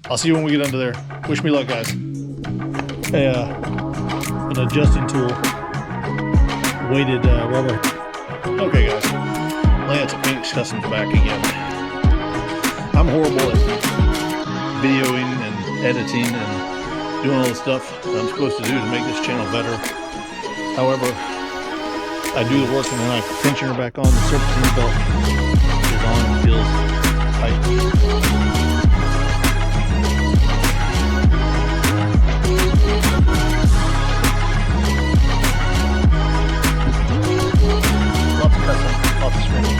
I'll see you when we get under there. Wish me luck, guys. An adjusting tool. Weighted rubber. Okay, guys. Lance at Phoenix Customs back again. I'm horrible at videoing and editing and doing all the stuff that I'm supposed to do to make this channel better. However, I do the work and then I tension her back on. The serpentine belt is on and feels tight. Lots of cussing, lots of screaming.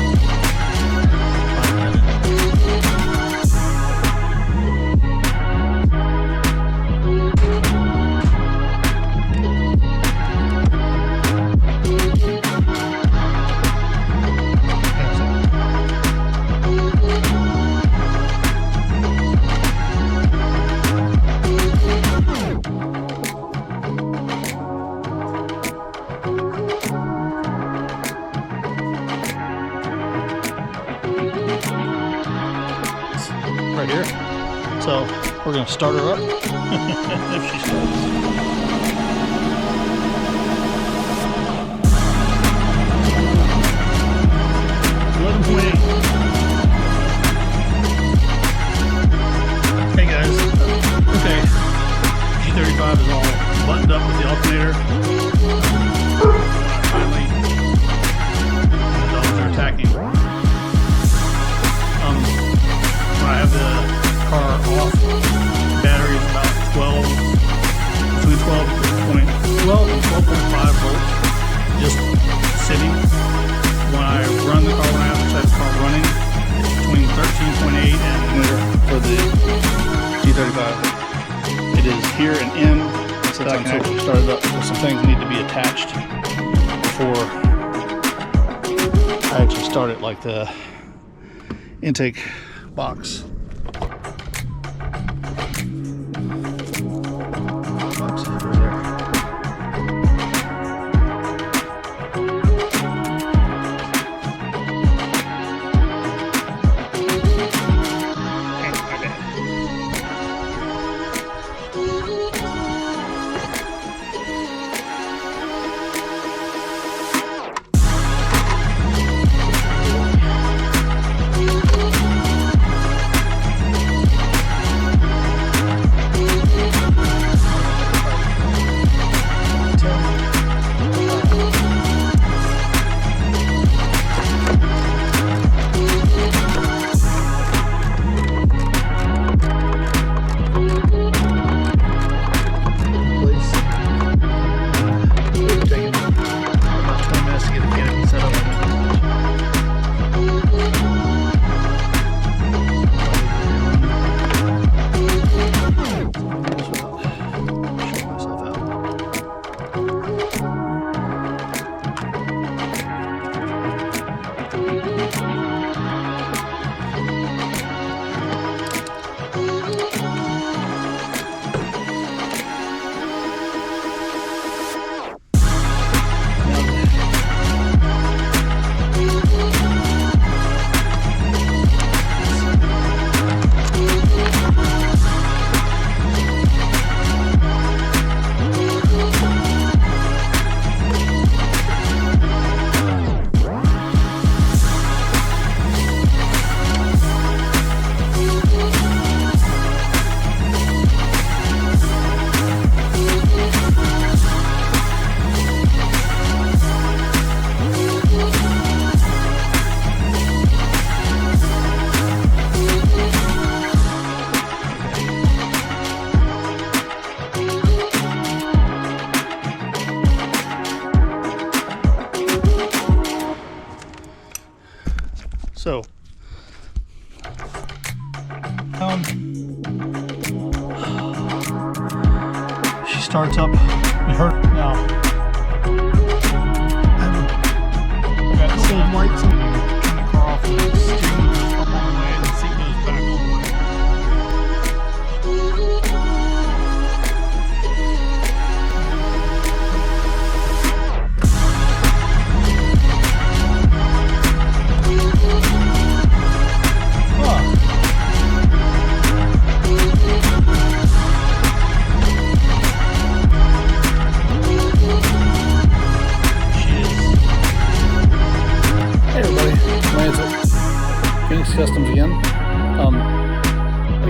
Right here. So we're gonna start her up if she starts. 11.8. Hey guys. Okay. G35 is all buttoned up with the alternator. Finally, the dogs are attacking. When I have the car off, battery is about 12, between 12 and 12.5 volts, just sitting. When I run the car, when I have the car running, between 13.8 and for the G35, it is here and in, so that I can actually start it up. Some things need to be attached before I actually start it, like the intake box. So, she starts up and her now. I've got some lights on. Turn the car off and the steering goes up all the way and the seat goes back all the way.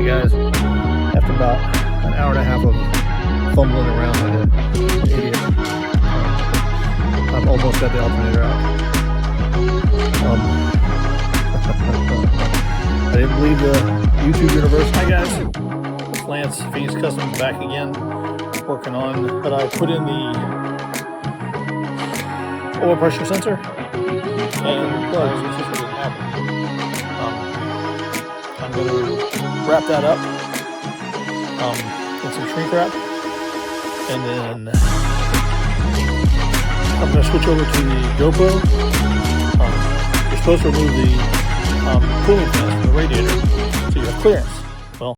Hey guys, after about an hour and a half of fumbling around like an idiot, I've almost got the alternator out. I didn't believe the YouTube universe. Hi guys, it's Lance, Phoenix Customs back again, working on, but I put in the oil pressure sensor and plugs. This is what didn't happen. I'm going to wrap that up in some shrink wrap, and then I'm going to switch over to the GoPro. You're supposed to remove the cooling fans from the radiator so you have clearance.